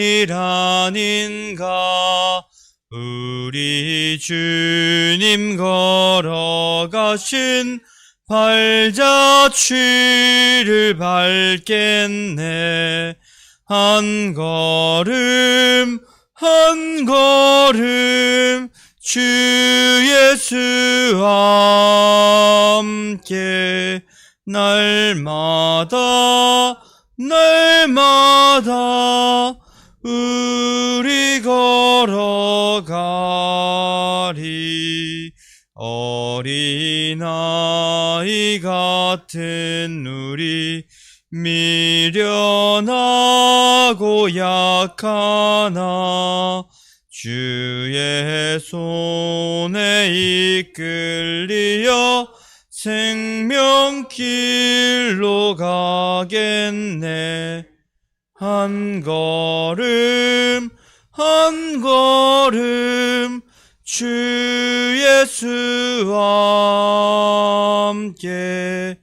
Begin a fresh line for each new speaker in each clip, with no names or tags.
일 아닌가. 우리 주님 걸어가신 발자취를 밟겠네. 한 걸음 한 걸음 주 예수와 함께 날마다 우리 걸어가리. 어린아이 같은 우리 미련하고 약하나 주의 손에 이끌리어 생명길로 가겠네. 한 걸음 한 걸음 주 예수와 함께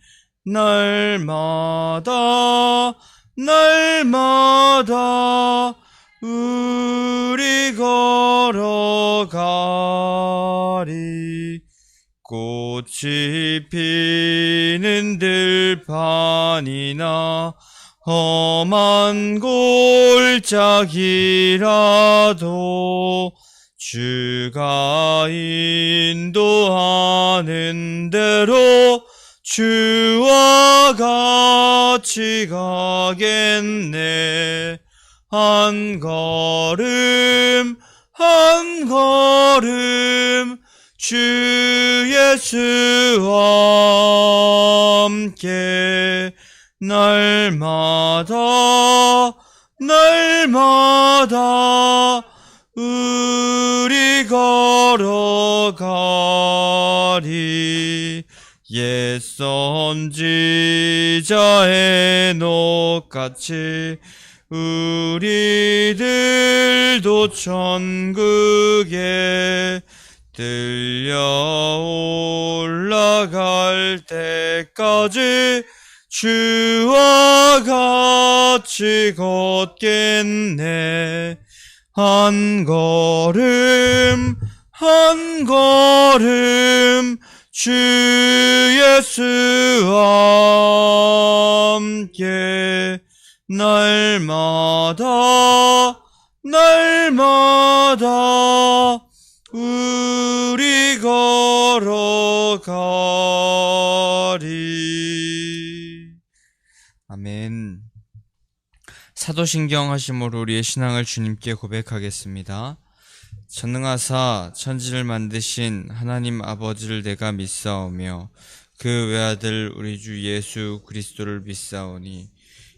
날마다 우리 걸어가리. 꽃이 피는 들판이나 험한 골짜기라도 주가 인도하는 대로 주와 같이 가겠네. 한 걸음 한 걸음 주 예수와 함께 날마다 우리 걸어가리. 옛 선지자 에녹같이 우리들도 천국에 들려 올라갈 때까지 주와 같이 걷겠네. 한 걸음 한 걸음 주 예수와 함께 날마다 우리 걸어가리. 아멘. 사도신경 하심으로 우리의 신앙을 주님께 고백하겠습니다. 전능하사 천지를 만드신 하나님 아버지를 내가 믿사오며 그 외아들 우리 주 예수 그리스도를 믿사오니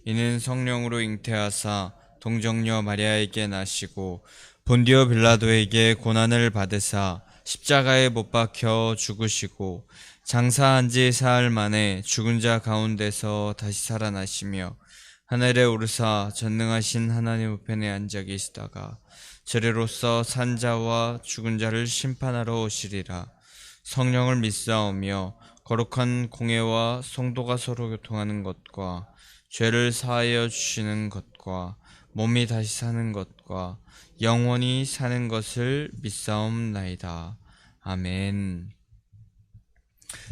이는 성령으로 잉태하사 동정녀 마리아에게 나시고 본디오 빌라도에게 고난을 받으사 십자가에 못 박혀 죽으시고 장사한 지 사흘 만에 죽은 자 가운데서 다시 살아나시며 하늘에 오르사 전능하신 하나님 우편에 앉아 계시다가 저리로서 산 자와 죽은 자를 심판하러 오시리라. 성령을 믿사오며 거룩한 공예와 성도가 서로 교통하는 것과 죄를 사하여 주시는 것과 몸이 다시 사는 것과 영원히 사는 것을 믿사옵나이다. 아멘.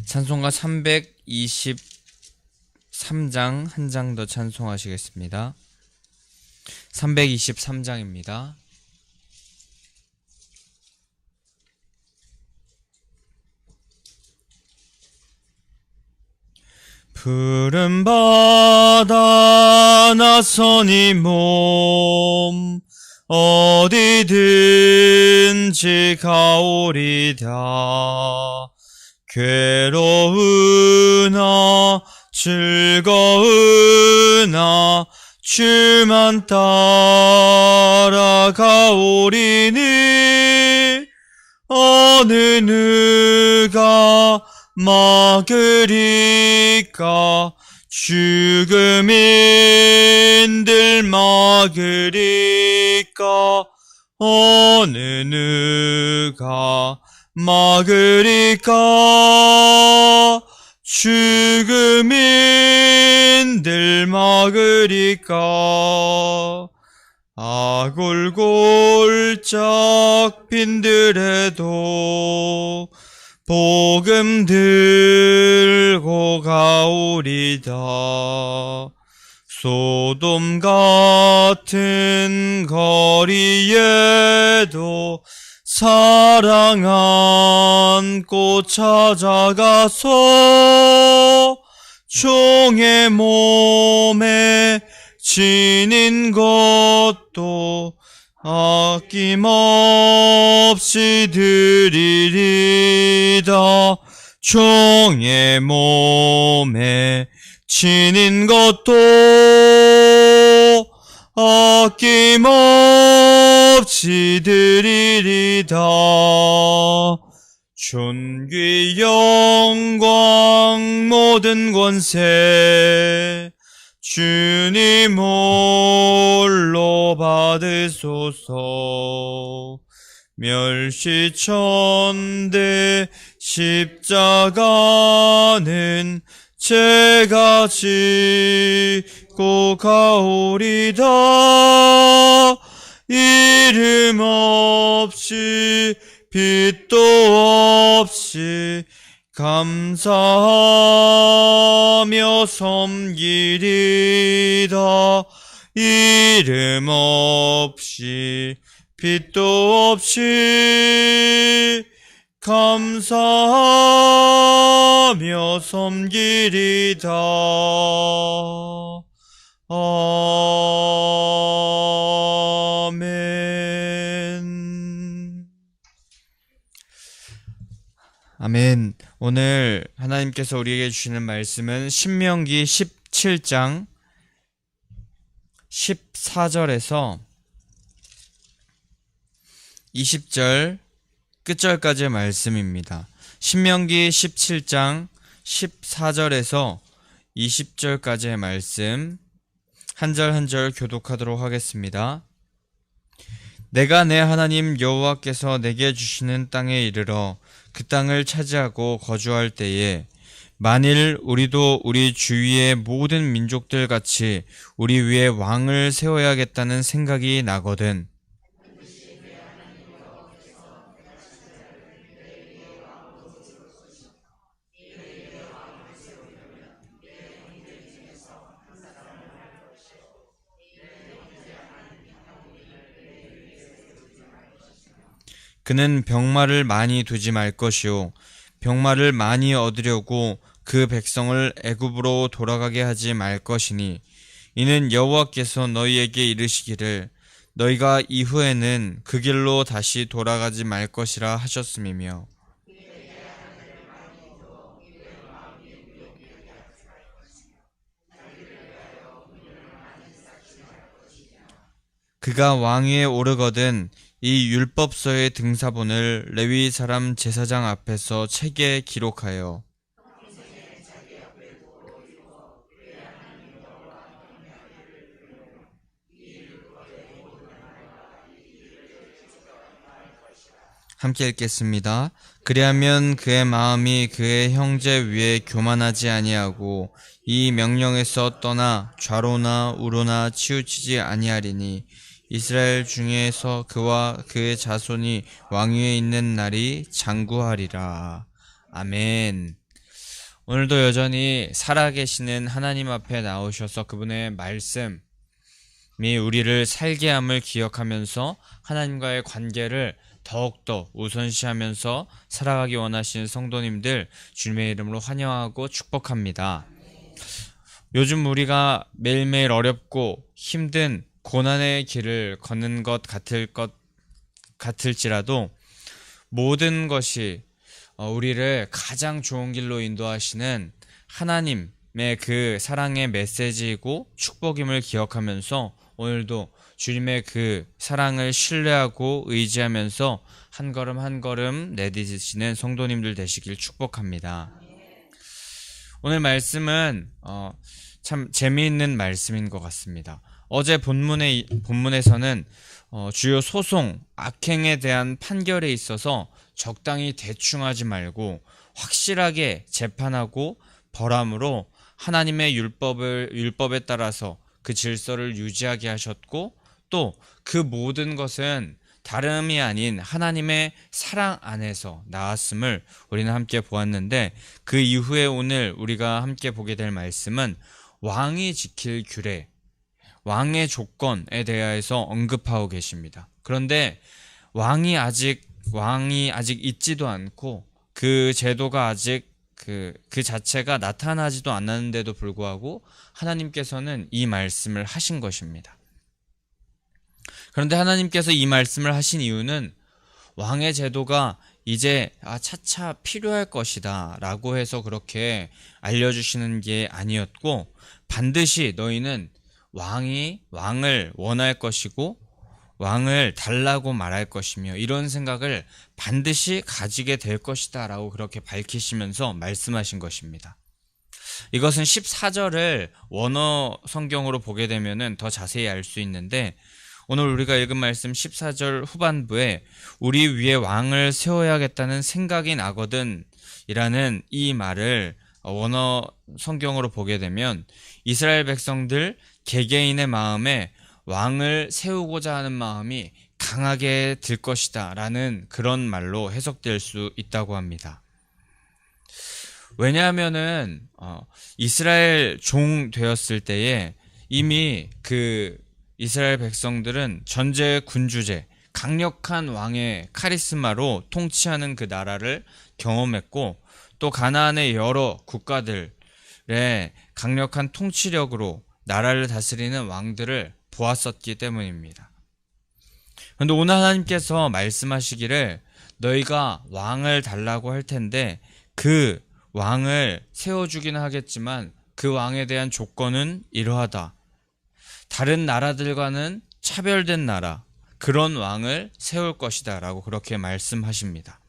찬송가 323장 한 장 더 찬송하시겠습니다. 323장입니다. 푸른 바다 나선이 몸 어디든지 가오리다. 괴로우나 즐거우나 주만 따라가오리니 어느 누가 막으리까. 죽음인들 막으리까. 어느 누가 막으리까. 죽음인들 막으리까. 아골골짝 빈들에도 복음 들고 가오리다. 소돔 같은 거리에도 사랑 안고 찾아가서 종의 몸에 지닌 것도 아낌없이 드리리다. 종의 몸에 지닌 것도 아낌없이 드리리다. 존귀 영광 모든 권세 주님 홀로 받으소서. 멸시천대 십자가는 제가 지고 가오리다. 이름 없이 빛도 없이 감사하며 섬기리다. 이름 없이 빛도 없이 감사하며 섬기리다. 아멘. 아멘. 오늘 하나님께서 우리에게 주시는 말씀은 신명기 17장 14절에서 20절 끝절까지의 말씀입니다. 신명기 17장 14절에서 20절까지의 말씀 한 절 한 절 교독하도록 하겠습니다. 내가 내 하나님 여호와께서 내게 주시는 땅에 이르러 그 땅을 차지하고 거주할 때에 만일 우리도 우리 주위의 모든 민족들 같이 우리 위에 왕을 세워야겠다는 생각이 나거든. 그는 병마를 많이 두지 말 것이요 병마를 많이 얻으려고 그 백성을 애굽으로 돌아가게 하지 말 것이니 이는 여호와께서 너희에게 이르시기를 너희가 이후에는 그 길로 다시 돌아가지 말 것이라 하셨음이며 그가 왕위에 오르거든 이 율법서의 등사본을 레위 사람 제사장 앞에서 책에 기록하여 함께 읽겠습니다. 그리하면 그의 마음이 그의 형제 위에 교만하지 아니하고 이 명령에서 떠나 좌로나 우로나 치우치지 아니하리니 이스라엘 중에서 그와 그의 자손이 왕위에 있는 날이 장구하리라. 아멘. 오늘도 여전히 살아계시는 하나님 앞에 나오셔서 그분의 말씀이 우리를 살게 함을 기억하면서 하나님과의 관계를 더욱더 우선시하면서 살아가기 원하시는 성도님들 주님의 이름으로 환영하고 축복합니다. 요즘 우리가 매일매일 어렵고 힘든 고난의 길을 걷는 것 같을지라도 모든 것이 우리를 가장 좋은 길로 인도하시는 하나님의 그 사랑의 메시지이고 축복임을 기억하면서 오늘도 주님의 그 사랑을 신뢰하고 의지하면서 한 걸음 한 걸음 내딛으시는 성도님들 되시길 축복합니다. 오늘 말씀은 참 재미있는 말씀인 것 같습니다. 어제 본문에서는 주요 소송, 악행에 대한 판결에 있어서 적당히 대충하지 말고 확실하게 재판하고 벌함으로 하나님의 율법에 따라서 그 질서를 유지하게 하셨고 또 그 모든 것은 다름이 아닌 하나님의 사랑 안에서 나왔음을 우리는 함께 보았는데, 그 이후에 오늘 우리가 함께 보게 될 말씀은 왕이 지킬 규례, 왕의 조건에 대해서 언급하고 계십니다. 그런데 왕이 아직 있지도 않고 그 제도가 아직 그 자체가 나타나지도 않았는데도 불구하고 하나님께서는 이 말씀을 하신 것입니다. 그런데 하나님께서 이 말씀을 하신 이유는 왕의 제도가 이제 차차 필요할 것이다 라고 해서 그렇게 알려주시는 게 아니었고, 반드시 너희는 왕을 원할 것이고 왕을 달라고 말할 것이며 이런 생각을 반드시 가지게 될 것이다 라고 그렇게 밝히시면서 말씀하신 것입니다. 이것은 14절을 원어 성경으로 보게 되면 더 자세히 알 수 있는데, 오늘 우리가 읽은 말씀 14절 후반부에 우리 위에 왕을 세워야겠다는 생각이 나거든 이라는 이 말을 원어 성경으로 보게 되면 이스라엘 백성들 개개인의 마음에 왕을 세우고자 하는 마음이 강하게 들 것이다 라는 그런 말로 해석될 수 있다고 합니다. 왜냐하면은 이스라엘 종 되었을 때에 이미 그 이스라엘 백성들은 전제 군주제, 강력한 왕의 카리스마로 통치하는 그 나라를 경험했고, 또 가나안의 여러 국가들의 강력한 통치력으로 나라를 다스리는 왕들을 보았었기 때문입니다. 그런데 오늘 하나님께서 말씀하시기를 너희가 왕을 달라고 할 텐데 그 왕을 세워주기는 하겠지만 그 왕에 대한 조건은 이러하다. 다른 나라들과는 차별된 나라, 그런 왕을 세울 것이다 라고 그렇게 말씀하십니다.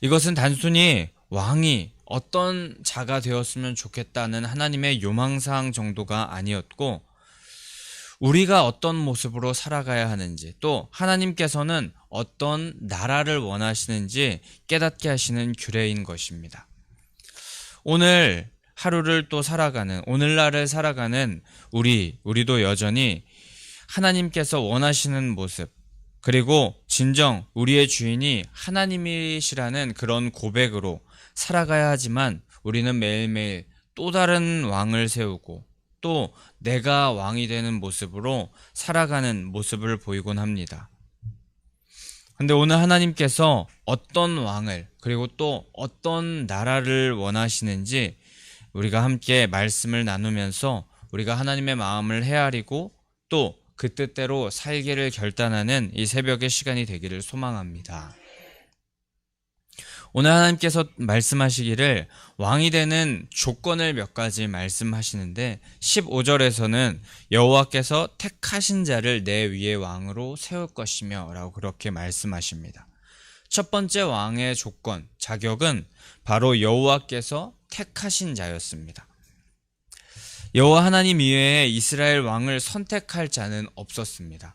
이것은 단순히 왕이 어떤 자가 되었으면 좋겠다는 하나님의 요망사항 정도가 아니었고, 우리가 어떤 모습으로 살아가야 하는지, 또 하나님께서는 어떤 나라를 원하시는지 깨닫게 하시는 규례인 것입니다. 오늘 하루를 또 살아가는, 오늘날을 살아가는 우리도 여전히 하나님께서 원하시는 모습, 그리고 진정 우리의 주인이 하나님이시라는 그런 고백으로 살아가야 하지만, 우리는 매일매일 또 다른 왕을 세우고 또 내가 왕이 되는 모습으로 살아가는 모습을 보이곤 합니다. 근데 오늘 하나님께서 어떤 왕을, 그리고 또 어떤 나라를 원하시는지 우리가 함께 말씀을 나누면서 우리가 하나님의 마음을 헤아리고 또 그 뜻대로 살기를 결단하는 이 새벽의 시간이 되기를 소망합니다. 오늘 하나님께서 말씀하시기를 왕이 되는 조건을 몇 가지 말씀하시는데, 15절에서는 여호와께서 택하신 자를 내 위에 왕으로 세울 것이며 라고 그렇게 말씀하십니다. 첫 번째 왕의 조건, 자격은 바로 여호와께서 택하신 자였습니다. 여호와 하나님 이외에 이스라엘 왕을 선택할 자는 없었습니다.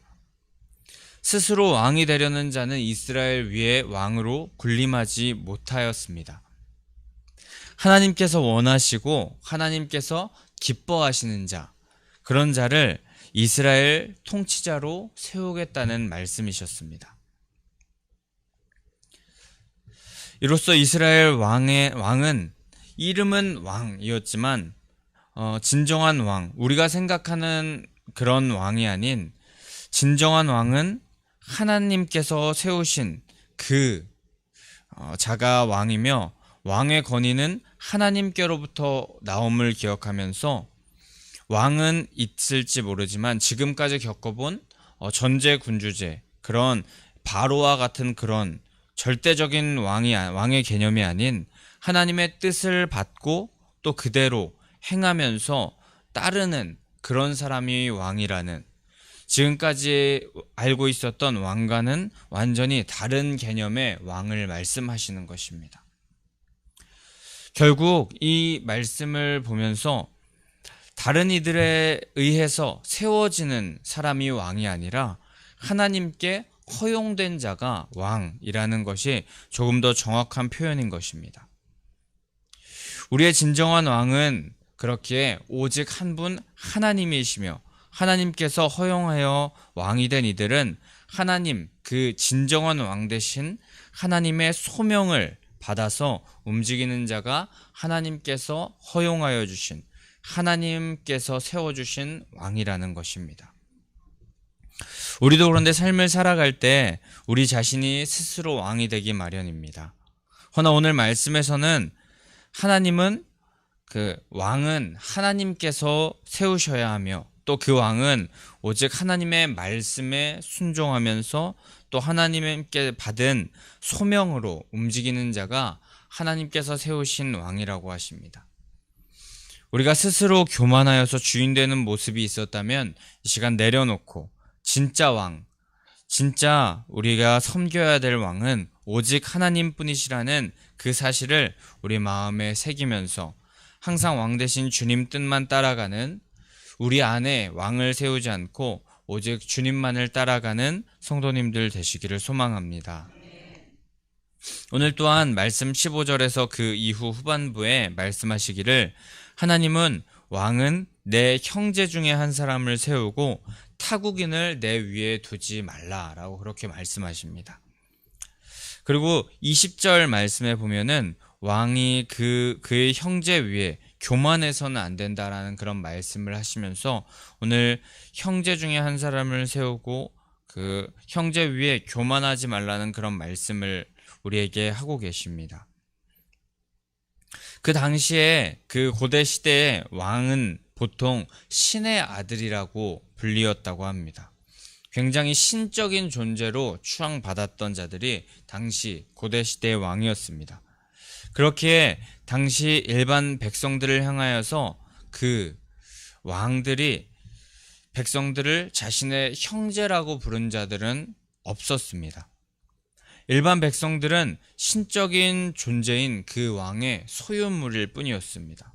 스스로 왕이 되려는 자는 이스라엘 위에 왕으로 군림하지 못하였습니다. 하나님께서 원하시고 하나님께서 기뻐하시는 자, 그런 자를 이스라엘 통치자로 세우겠다는 말씀이셨습니다. 이로써 이스라엘 왕은 이름은 왕이었지만 진정한 왕, 우리가 생각하는 그런 왕이 아닌 진정한 왕은 하나님께서 세우신 그 자가 왕이며, 왕의 권위는 하나님께로부터 나옴을 기억하면서 왕은 있을지 모르지만 지금까지 겪어본 전제 군주제, 그런 바로와 같은 그런 절대적인 왕의 개념이 아닌 하나님의 뜻을 받고 또 그대로 행하면서 따르는 그런 사람이 왕이라는, 지금까지 알고 있었던 왕과는 완전히 다른 개념의 왕을 말씀하시는 것입니다. 결국 이 말씀을 보면서 다른 이들에 의해서 세워지는 사람이 왕이 아니라 하나님께 허용된 자가 왕이라는 것이 조금 더 정확한 표현인 것입니다. 우리의 진정한 왕은 그렇기에 오직 한 분 하나님이시며 하나님께서 허용하여 왕이 된 이들은 하나님, 그 진정한 왕 대신 하나님의 소명을 받아서 움직이는 자가 하나님께서 허용하여 주신, 하나님께서 세워주신 왕이라는 것입니다. 우리도 그런데 삶을 살아갈 때 우리 자신이 스스로 왕이 되기 마련입니다. 허나 오늘 말씀에서는 하나님은 그 왕은 하나님께서 세우셔야 하며, 또 그 왕은 오직 하나님의 말씀에 순종하면서 또 하나님께 받은 소명으로 움직이는 자가 하나님께서 세우신 왕이라고 하십니다. 우리가 스스로 교만하여서 주인 되는 모습이 있었다면 이 시간 내려놓고 진짜 왕, 진짜 우리가 섬겨야 될 왕은 오직 하나님뿐이시라는 그 사실을 우리 마음에 새기면서 항상 왕 대신 주님 뜻만 따라가는, 우리 안에 왕을 세우지 않고 오직 주님만을 따라가는 성도님들 되시기를 소망합니다. 오늘 또한 말씀 15절에서 그 이후 후반부에 말씀하시기를 하나님은 왕은 내 형제 중에 한 사람을 세우고 타국인을 내 위에 두지 말라라고 그렇게 말씀하십니다. 그리고 20절 말씀에 보면은 왕이 그의 형제 위에 교만해서는 안 된다라는 그런 말씀을 하시면서 오늘 형제 중에 한 사람을 세우고 그 형제 위에 교만하지 말라는 그런 말씀을 우리에게 하고 계십니다. 그 당시에 그 고대 시대의 왕은 보통 신의 아들이라고 불리었다고 합니다. 굉장히 신적인 존재로 추앙받았던 자들이 당시 고대 시대의 왕이었습니다. 그렇기에 당시 일반 백성들을 향하여서 그 왕들이 백성들을 자신의 형제라고 부른 자들은 없었습니다. 일반 백성들은 신적인 존재인 그 왕의 소유물일 뿐이었습니다.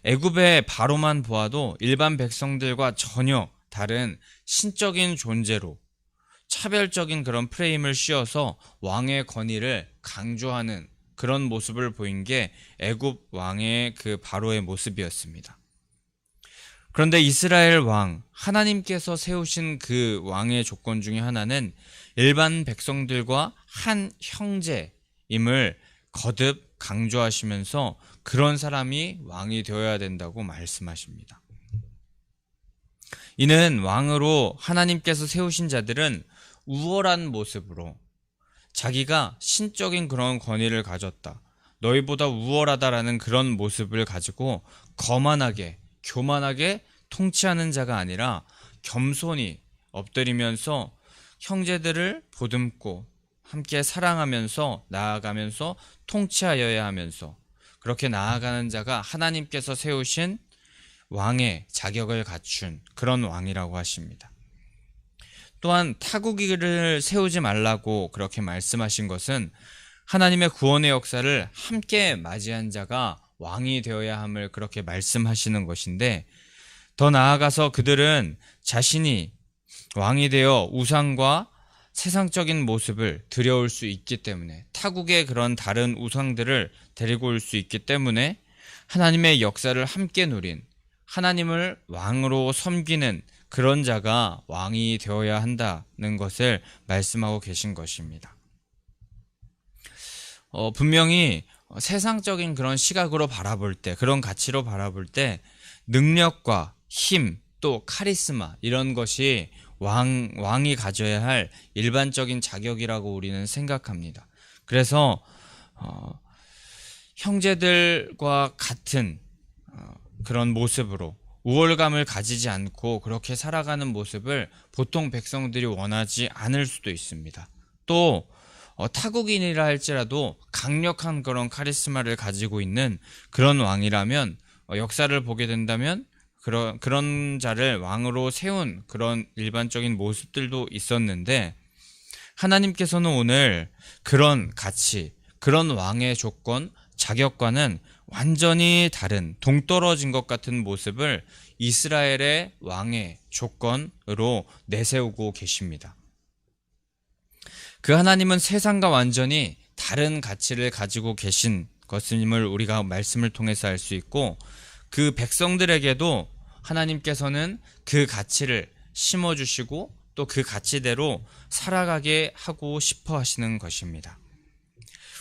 애굽의 바로만 보아도 일반 백성들과 전혀 다른 신적인 존재로 차별적인 그런 프레임을 씌워서 왕의 권위를 강조하는 그런 모습을 보인 게 애굽 왕의 그 바로의 모습이었습니다. 그런데 이스라엘 왕, 하나님께서 세우신 그 왕의 조건 중에 하나는 일반 백성들과 한 형제임을 거듭 강조하시면서 그런 사람이 왕이 되어야 된다고 말씀하십니다. 이는 왕으로 하나님께서 세우신 자들은 우월한 모습으로 자기가 신적인 그런 권위를 가졌다, 너희보다 우월하다라는 그런 모습을 가지고 거만하게, 교만하게 통치하는 자가 아니라 겸손히 엎드리면서 형제들을 보듬고 함께 사랑하면서 나아가면서 통치하여야 하면서 그렇게 나아가는 자가 하나님께서 세우신 왕의 자격을 갖춘 그런 왕이라고 하십니다. 또한 타국인을 세우지 말라고 그렇게 말씀하신 것은 하나님의 구원의 역사를 함께 맞이한 자가 왕이 되어야 함을 그렇게 말씀하시는 것인데, 더 나아가서 그들은 자신이 왕이 되어 우상과 세상적인 모습을 들여올 수 있기 때문에, 타국의 그런 다른 우상들을 데리고 올 수 있기 때문에 하나님의 역사를 함께 누린, 하나님을 왕으로 섬기는 그런 자가 왕이 되어야 한다는 것을 말씀하고 계신 것입니다. 분명히 세상적인 그런 시각으로 바라볼 때, 그런 가치로 바라볼 때 능력과 힘, 또 카리스마 이런 것이 왕이 가져야 할 일반적인 자격이라고 우리는 생각합니다. 그래서 형제들과 같은 그런 모습으로 우월감을 가지지 않고 그렇게 살아가는 모습을 보통 백성들이 원하지 않을 수도 있습니다. 또 타국인이라 할지라도 강력한 그런 카리스마를 가지고 있는 그런 왕이라면 역사를 보게 된다면 그런 자를 왕으로 세운 그런 일반적인 모습들도 있었는데, 하나님께서는 오늘 그런 가치, 그런 왕의 조건, 자격과는 완전히 다른 동떨어진 것 같은 모습을 이스라엘의 왕의 조건으로 내세우고 계십니다. 그 하나님은 세상과 완전히 다른 가치를 가지고 계신 것임을 우리가 말씀을 통해서 알 수 있고, 그 백성들에게도 하나님께서는 그 가치를 심어주시고 또 그 가치대로 살아가게 하고 싶어 하시는 것입니다.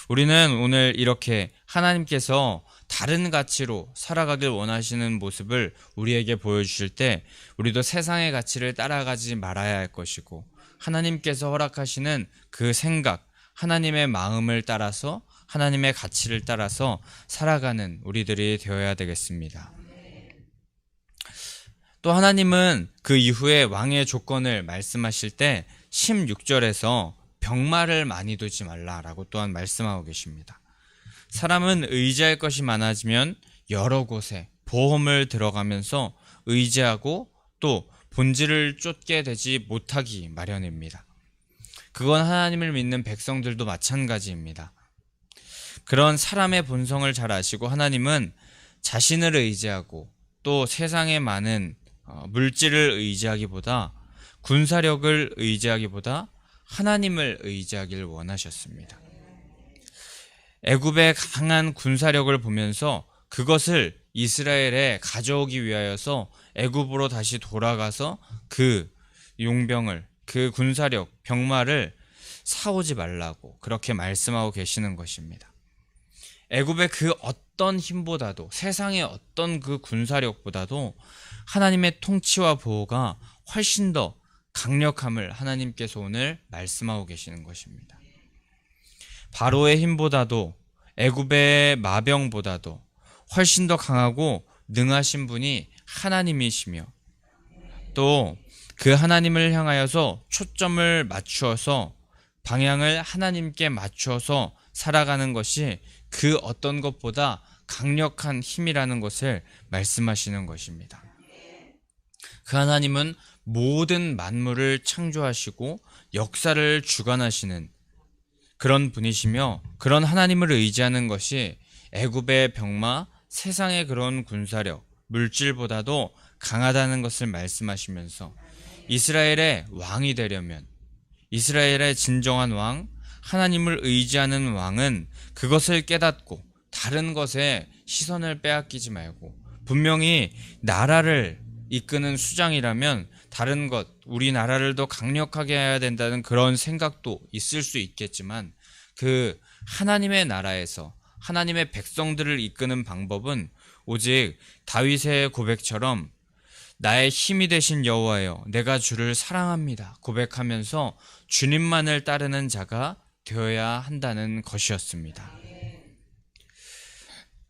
우리는 오늘 이렇게 하나님께서 다른 가치로 살아가길 원하시는 모습을 우리에게 보여주실 때 우리도 세상의 가치를 따라가지 말아야 할 것이고, 하나님께서 허락하시는 그 생각, 하나님의 마음을 따라서, 하나님의 가치를 따라서 살아가는 우리들이 되어야 되겠습니다. 또 하나님은 그 이후에 왕의 조건을 말씀하실 때 16절에서 병마를 많이 두지 말라라고 또한 말씀하고 계십니다. 사람은 의지할 것이 많아지면 여러 곳에 보험을 들어가면서 의지하고 또 본질을 쫓게 되지 못하기 마련입니다. 그건 하나님을 믿는 백성들도 마찬가지입니다. 그런 사람의 본성을 잘 아시고 하나님은 자신을 의지하고 또 세상에 많은 물질을 의지하기보다, 군사력을 의지하기보다 하나님을 의지하길 원하셨습니다. 애굽의 강한 군사력을 보면서 그것을 이스라엘에 가져오기 위하여서 애굽으로 다시 돌아가서 그 용병을, 그 군사력, 병마를 사오지 말라고 그렇게 말씀하고 계시는 것입니다. 애굽의 그 어떤 힘보다도, 세상의 어떤 그 군사력보다도 하나님의 통치와 보호가 훨씬 더 강력함을 하나님께서 오늘 말씀하고 계시는 것입니다. 바로의 힘보다도, 애굽의 마병보다도 훨씬 더 강하고 능하신 분이 하나님이시며, 또 그 하나님을 향하여서 초점을 맞추어서 방향을 하나님께 맞추어서 살아가는 것이 그 어떤 것보다 강력한 힘이라는 것을 말씀하시는 것입니다. 그 하나님은 모든 만물을 창조하시고 역사를 주관하시는 그런 분이시며, 그런 하나님을 의지하는 것이 애굽의 병마, 세상의 그런 군사력, 물질보다도 강하다는 것을 말씀하시면서 이스라엘의 왕이 되려면, 이스라엘의 진정한 왕, 하나님을 의지하는 왕은 그것을 깨닫고 다른 것에 시선을 빼앗기지 말고, 분명히 나라를 이끄는 수장이라면 다른 것, 우리나라를 더 강력하게 해야 된다는 그런 생각도 있을 수 있겠지만, 그 하나님의 나라에서 하나님의 백성들을 이끄는 방법은 오직 다윗의 고백처럼 나의 힘이 되신 여호와여, 내가 주를 사랑합니다 고백하면서 주님만을 따르는 자가 되어야 한다는 것이었습니다.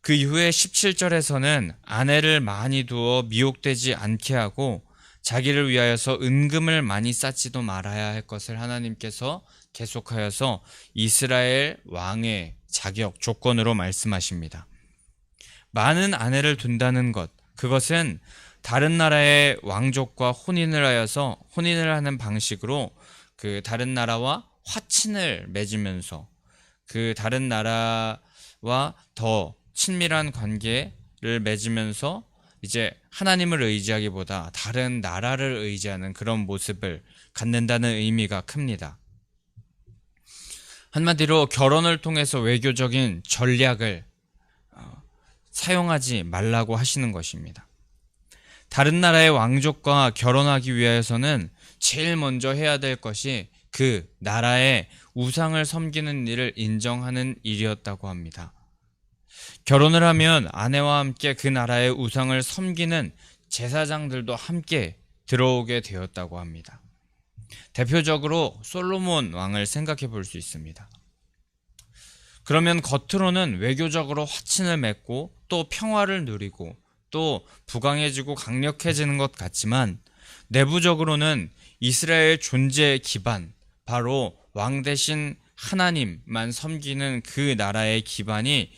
그 이후에 17절에서는 아내를 많이 두어 미혹되지 않게 하고 자기를 위하여서 은금을 많이 쌓지도 말아야 할 것을 하나님께서 계속하여서 이스라엘 왕의 자격, 조건으로 말씀하십니다. 많은 아내를 둔다는 것, 그것은 다른 나라의 왕족과 혼인을 하는 방식으로 그 다른 나라와 화친을 맺으면서 그 다른 나라와 더 친밀한 관계를 맺으면서 이제 하나님을 의지하기보다 다른 나라를 의지하는 그런 모습을 갖는다는 의미가 큽니다. 한마디로 결혼을 통해서 외교적인 전략을 사용하지 말라고 하시는 것입니다. 다른 나라의 왕족과 결혼하기 위해서는 제일 먼저 해야 될 것이 그 나라의 우상을 섬기는 일을 인정하는 일이었다고 합니다. 결혼을 하면 아내와 함께 그 나라의 우상을 섬기는 제사장들도 함께 들어오게 되었다고 합니다. 대표적으로 솔로몬 왕을 생각해 볼 수 있습니다. 그러면 겉으로는 외교적으로 화친을 맺고 또 평화를 누리고 또 부강해지고 강력해지는 것 같지만, 내부적으로는 이스라엘 존재의 기반, 바로 왕 대신 하나님만 섬기는 그 나라의 기반이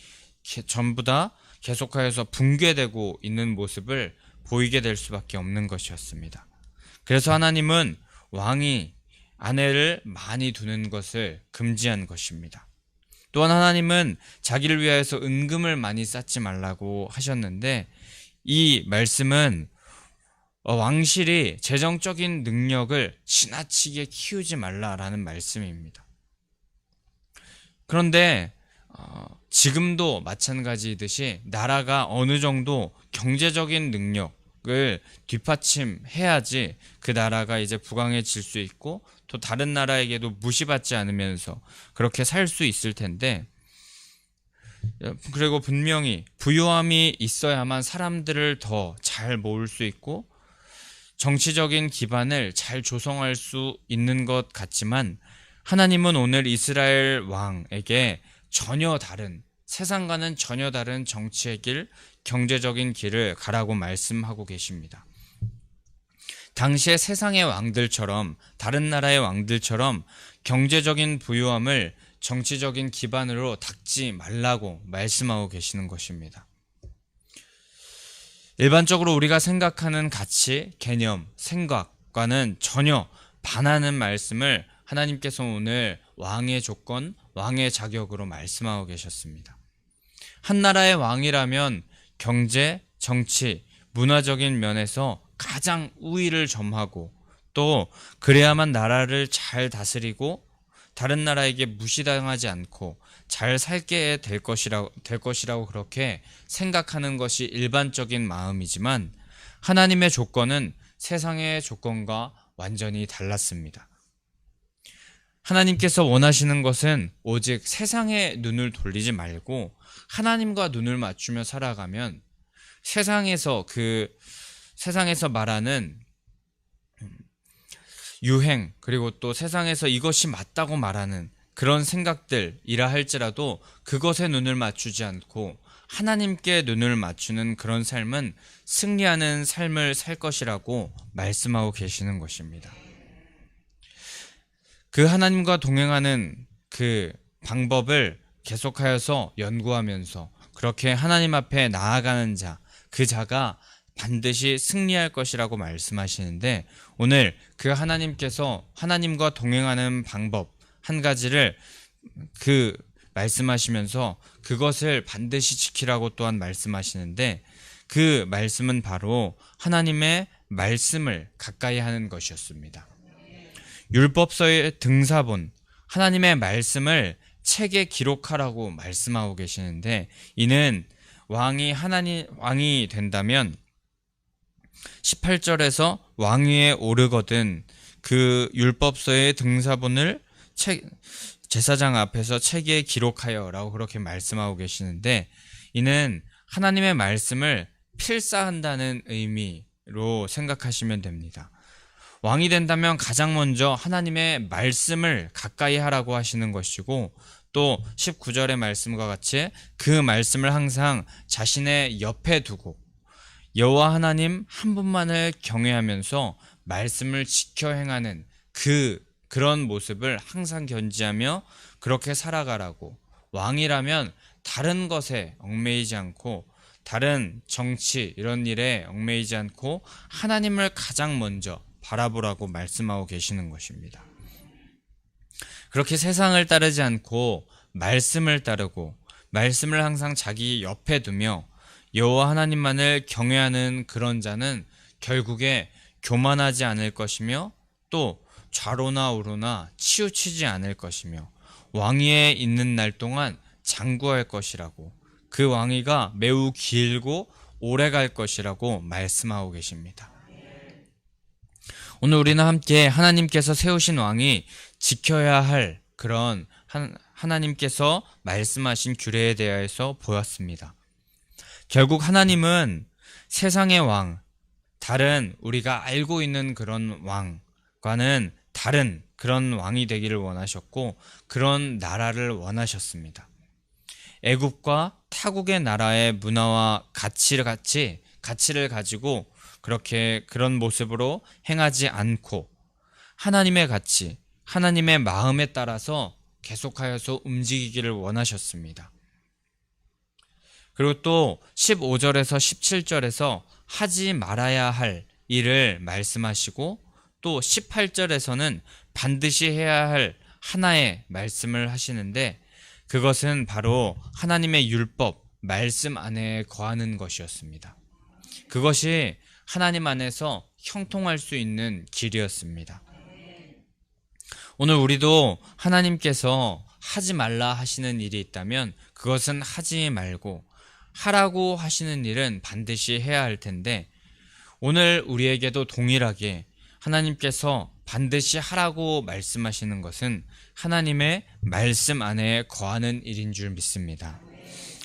전부 다 계속하여서 붕괴되고 있는 모습을 보이게 될 수밖에 없는 것이었습니다. 그래서 하나님은 왕이 아내를 많이 두는 것을 금지한 것입니다. 또한 하나님은 자기를 위하여서 은금을 많이 쌓지 말라고 하셨는데, 이 말씀은 왕실이 재정적인 능력을 지나치게 키우지 말라라는 말씀입니다. 그런데 지금도 마찬가지이듯이 나라가 어느 정도 경제적인 능력 민족을 뒷받침해야지 그 나라가 이제 부강해질 수 있고 또 다른 나라에게도 무시받지 않으면서 그렇게 살 수 있을 텐데, 그리고 분명히 부유함이 있어야만 사람들을 더 잘 모을 수 있고 정치적인 기반을 잘 조성할 수 있는 것 같지만, 하나님은 오늘 이스라엘 왕에게 전혀 다른, 세상과는 전혀 다른 정치의 길, 경제적인 길을 가라고 말씀하고 계십니다. 당시의 세상의 왕들처럼, 다른 나라의 왕들처럼 경제적인 부유함을 정치적인 기반으로 닦지 말라고 말씀하고 계시는 것입니다. 일반적으로 우리가 생각하는 가치, 개념, 생각과는 전혀 반하는 말씀을 하나님께서 오늘 왕의 조건, 왕의 자격으로 말씀하고 계셨습니다. 한 나라의 왕이라면 경제, 정치, 문화적인 면에서 가장 우위를 점하고 또 그래야만 나라를 잘 다스리고 다른 나라에게 무시당하지 않고 잘 살게 될 것이라고 그렇게 생각하는 것이 일반적인 마음이지만, 하나님의 조건은 세상의 조건과 완전히 달랐습니다. 하나님께서 원하시는 것은 오직 세상에 눈을 돌리지 말고 하나님과 눈을 맞추며 살아가면 세상에서 말하는 유행, 그리고 또 세상에서 이것이 맞다고 말하는 그런 생각들이라 할지라도 그것에 눈을 맞추지 않고 하나님께 눈을 맞추는 그런 삶은 승리하는 삶을 살 것이라고 말씀하고 계시는 것입니다. 그 하나님과 동행하는 그 방법을 계속하여서 연구하면서 그렇게 하나님 앞에 나아가는 자, 그 자가 반드시 승리할 것이라고 말씀하시는데, 오늘 그 하나님께서 하나님과 동행하는 방법 한 가지를 말씀하시면서 그것을 반드시 지키라고 또한 말씀하시는데, 그 말씀은 바로 하나님의 말씀을 가까이 하는 것이었습니다. 율법서의 등사본, 하나님의 말씀을 책에 기록하라고 말씀하고 계시는데, 이는 왕이 된다면 18절에서 왕위에 오르거든 그 율법서의 등사본을 제사장 앞에서 책에 기록하여 라고 그렇게 말씀하고 계시는데, 이는 하나님의 말씀을 필사한다는 의미로 생각하시면 됩니다. 왕이 된다면 가장 먼저 하나님의 말씀을 가까이 하라고 하시는 것이고, 또 19절의 말씀과 같이 그 말씀을 항상 자신의 옆에 두고 여호와 하나님 한 분만을 경외하면서 말씀을 지켜 행하는 그런 모습을 항상 견지하며 그렇게 살아가라고, 왕이라면 다른 것에 얽매이지 않고 다른 정치 이런 일에 얽매이지 않고 하나님을 가장 먼저 바라보라고 말씀하고 계시는 것입니다. 그렇게 세상을 따르지 않고 말씀을 따르고 말씀을 항상 자기 옆에 두며 여호와 하나님만을 경외하는 그런 자는 결국에 교만하지 않을 것이며 또 좌로나 우로나 치우치지 않을 것이며 왕위에 있는 날 동안 장구할 것이라고, 그 왕위가 매우 길고 오래 갈 것이라고 말씀하고 계십니다. 오늘 우리는 함께 하나님께서 세우신 왕이 지켜야 할 그런 하나님께서 말씀하신 규례에 대해서 보았습니다. 결국 하나님은 세상의 왕, 다른 우리가 알고 있는 그런 왕과는 다른 그런 왕이 되기를 원하셨고 그런 나라를 원하셨습니다. 애굽과 타국의 나라의 문화와 가치를 가지고 그런 모습으로 행하지 않고 하나님의 가치, 하나님의 마음에 따라서 계속하여서 움직이기를 원하셨습니다. 그리고 또 15절에서 17절에서 하지 말아야 할 일을 말씀하시고, 또 18절에서는 반드시 해야 할 하나의 말씀을 하시는데, 그것은 바로 하나님의 율법, 말씀 안에 거하는 것이었습니다. 그것이 하나님 안에서 형통할 수 있는 길이었습니다. 오늘 우리도 하나님께서 하지 말라 하시는 일이 있다면 그것은 하지 말고 하라고 하시는 일은 반드시 해야 할 텐데, 오늘 우리에게도 동일하게 하나님께서 반드시 하라고 말씀하시는 것은 하나님의 말씀 안에 거하는 일인 줄 믿습니다.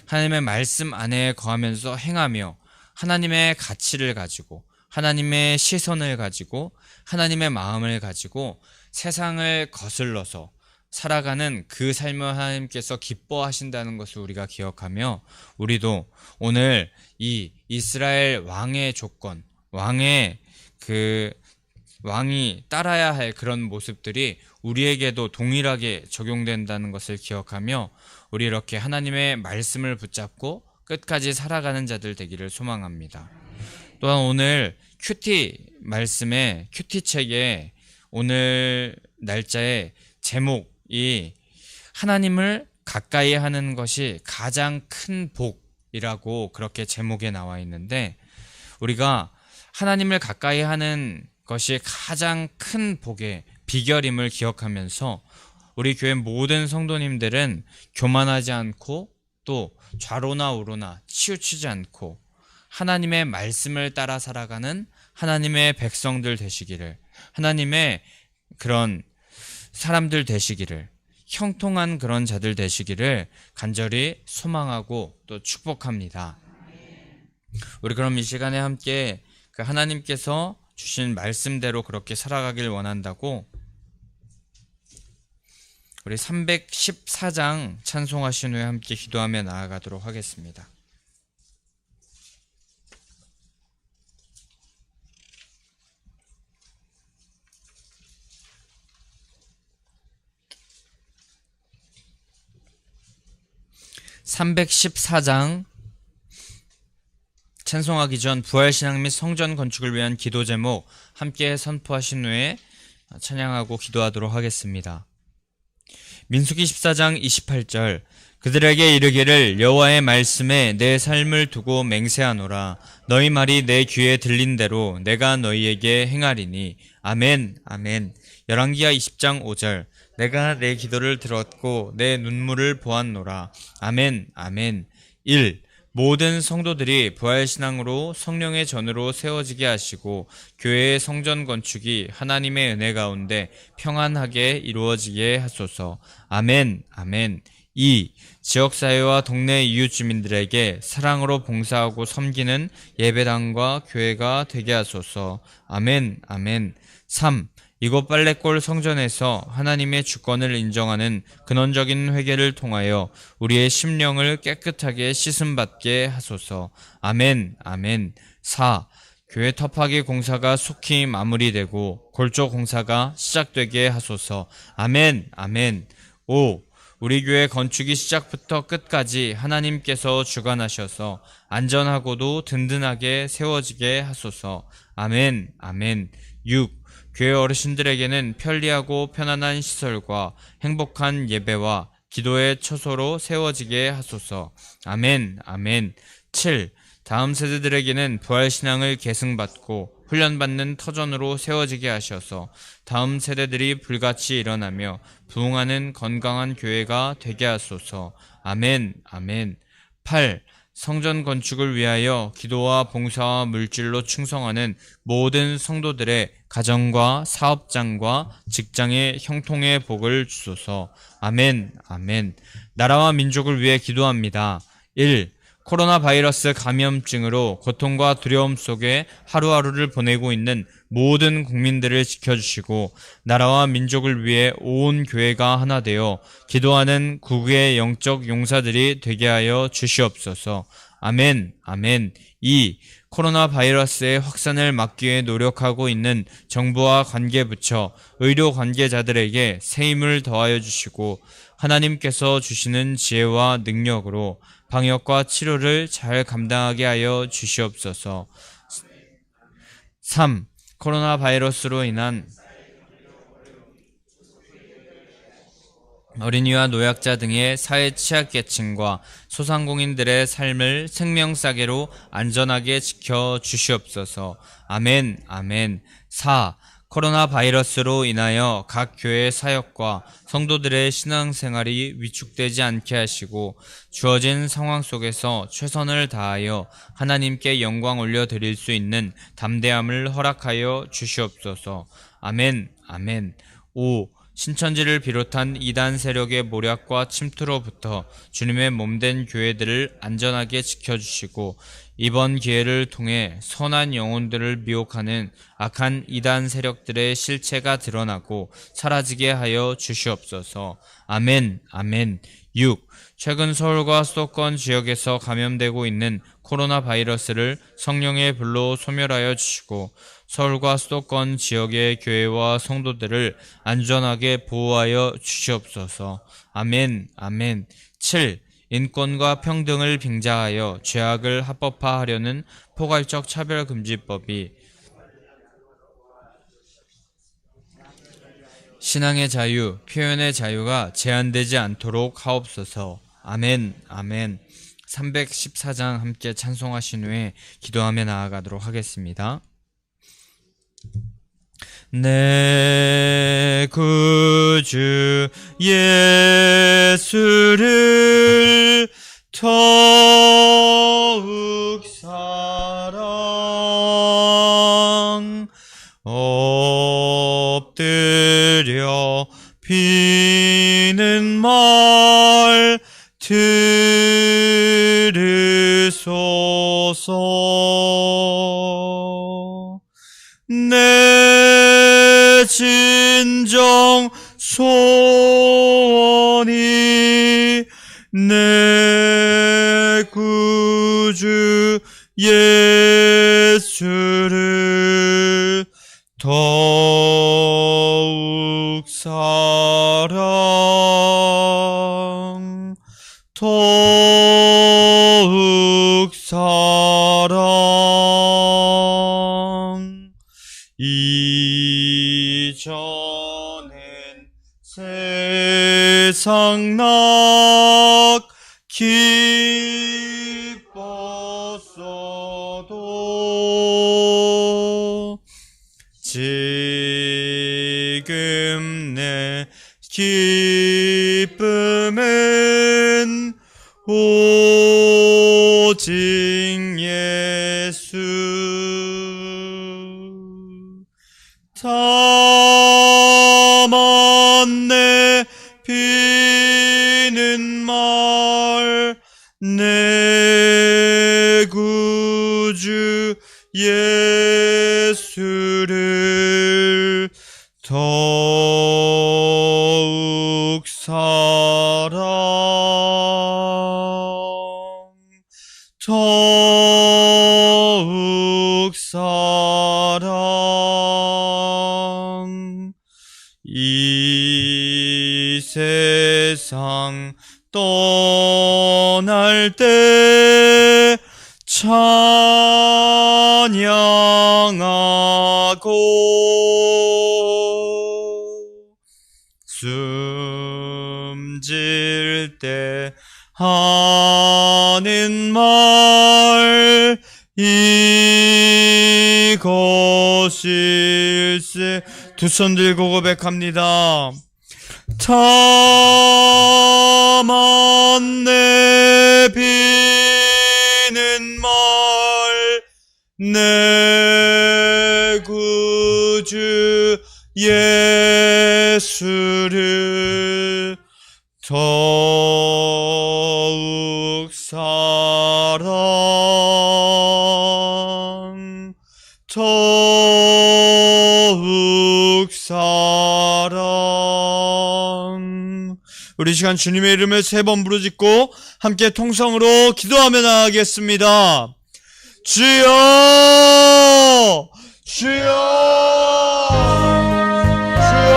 하나님의 말씀 안에 거하면서 행하며 하나님의 가치를 가지고 하나님의 시선을 가지고 하나님의 마음을 가지고 세상을 거슬러서 살아가는 그 삶을 하나님께서 기뻐하신다는 것을 우리가 기억하며 우리도 오늘 이 이스라엘 왕의 조건, 왕이 따라야 할 그런 모습들이 우리에게도 동일하게 적용된다는 것을 기억하며 우리 이렇게 하나님의 말씀을 붙잡고 끝까지 살아가는 자들 되기를 소망합니다. 또한 오늘 큐티 책의 오늘 날짜의 제목이 하나님을 가까이 하는 것이 가장 큰 복이라고 그렇게 제목에 나와 있는데, 우리가 하나님을 가까이 하는 것이 가장 큰 복의 비결임을 기억하면서 우리 교회 모든 성도님들은 교만하지 않고 또 좌로나 우로나 치우치지 않고 하나님의 말씀을 따라 살아가는 하나님의 백성들 되시기를, 하나님의 그런 사람들 되시기를, 형통한 그런 자들 되시기를 간절히 소망하고 또 축복합니다. 우리 그럼 이 시간에 함께 그 하나님께서 주신 말씀대로 그렇게 살아가길 원한다고 우리 314장 찬송하신 후에 함께 기도하며 나아가도록 하겠습니다. (314장) 찬송하기 전 부활신앙 및 성전 건축을 위한 기도 제목 함께 선포하신 후에 찬양하고 기도하도록 하겠습니다. 민수기 14장 28절 그들에게 이르기를 여호와의 말씀에 내 삶을 두고 맹세하노라. 너희 말이 내 귀에 들린 대로 내가 너희에게 행하리니. 아멘 아멘. 열왕기하 20장 5절 내가 내 기도를 들었고 내 눈물을 보았노라. 아멘 아멘. 1. 모든 성도들이 부활신앙으로 성령의 전으로 세워지게 하시고 교회의 성전 건축이 하나님의 은혜 가운데 평안하게 이루어지게 하소서. 아멘 아멘. 2. 지역사회와 동네 이웃 주민들에게 사랑으로 봉사하고 섬기는 예배당과 교회가 되게 하소서. 아멘 아멘. 3. 이곳 빨래골 성전에서 하나님의 주권을 인정하는 근원적인 회개를 통하여 우리의 심령을 깨끗하게 씻음받게 하소서. 아멘 아멘. 4. 교회 터파기 공사가 속히 마무리되고 골조 공사가 시작되게 하소서. 아멘 아멘. 5. 우리 교회 건축이 시작부터 끝까지 하나님께서 주관하셔서 안전하고도 든든하게 세워지게 하소서. 아멘 아멘. 6. 교회 어르신들에게는 편리하고 편안한 시설과 행복한 예배와 기도의 처소로 세워지게 하소서. 아멘 아멘. 7. 다음 세대들에게는 부활신앙을 계승받고 훈련받는 터전으로 세워지게 하셔서 다음 세대들이 불같이 일어나며 부흥하는 건강한 교회가 되게 하소서. 아멘 아멘. 8. 성전 건축을 위하여 기도와 봉사와 물질로 충성하는 모든 성도들의 가정과 사업장과 직장의 형통의 복을 주소서. 아멘 아멘. 나라와 민족을 위해 기도합니다. 1. 코로나 바이러스 감염증으로 고통과 두려움 속에 하루하루를 보내고 있는 모든 국민들을 지켜주시고 나라와 민족을 위해 온 교회가 하나 되어 기도하는 구국의 영적 용사들이 되게 하여 주시옵소서. 아멘 아멘. 2. 코로나 바이러스의 확산을 막기 위해 노력하고 있는 정부와 관계부처, 의료 관계자들에게 새 힘을 더하여 주시고 하나님께서 주시는 지혜와 능력으로 방역과 치료를 잘 감당하게 하여 주시옵소서. 3. 코로나 바이러스로 인한 어린이와 노약자 등의 사회 취약계층과 소상공인들의 삶을 생명싸개로 안전하게 지켜주시옵소서. 아멘 아멘. 4. 코로나 바이러스로 인하여 각 교회 사역과 성도들의 신앙생활이 위축되지 않게 하시고 주어진 상황 속에서 최선을 다하여 하나님께 영광 올려드릴 수 있는 담대함을 허락하여 주시옵소서. 아멘, 아멘. 5. 신천지를 비롯한 이단 세력의 모략과 침투로부터 주님의 몸된 교회들을 안전하게 지켜주시고 이번 기회를 통해 선한 영혼들을 미혹하는 악한 이단 세력들의 실체가 드러나고 사라지게 하여 주시옵소서. 아멘, 아멘. 6. 최근 서울과 수도권 지역에서 감염되고 있는 코로나 바이러스를 성령의 불로 소멸하여 주시고 서울과 수도권 지역의 교회와 성도들을 안전하게 보호하여 주시옵소서. 아멘, 아멘. 7. 인권과 평등을 빙자하여 죄악을 합법화하려는 포괄적 차별금지법이 신앙의 자유, 표현의 자유가 제한되지 않도록 하옵소서. 아멘, 아멘. 314장 함께 찬송하신 후에 기도하며 나아가도록 하겠습니다. 내 구주 예수를 더욱 사랑 엎드려 비는 말 들으소서. 내 진정 소원이 내 구주 예수를 더욱 사랑 더욱 사랑 이전엔 세상 낙 기뻤어도 지금 내 기쁨은 오직 예수 다만 내 비는 말 내 구주 예수를 더욱 사랑 더욱 사랑 이 세상 떠날 때 찬양하고 숨질 때 하는 말 이것일세. 두 손 들고 고백합니다. 다만 내 비는 말 내 구주 예수를 더욱 사랑 더욱 사랑. 우리 시간 주님의 이름을 3번 부르짖고 함께 통성으로 기도하며 나아가겠습니다. 주여 주여 주여.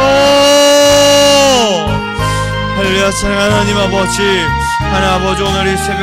할렐루야. 사랑하는 하나님 아버지, 하나님 아버지, 오늘 이 새벽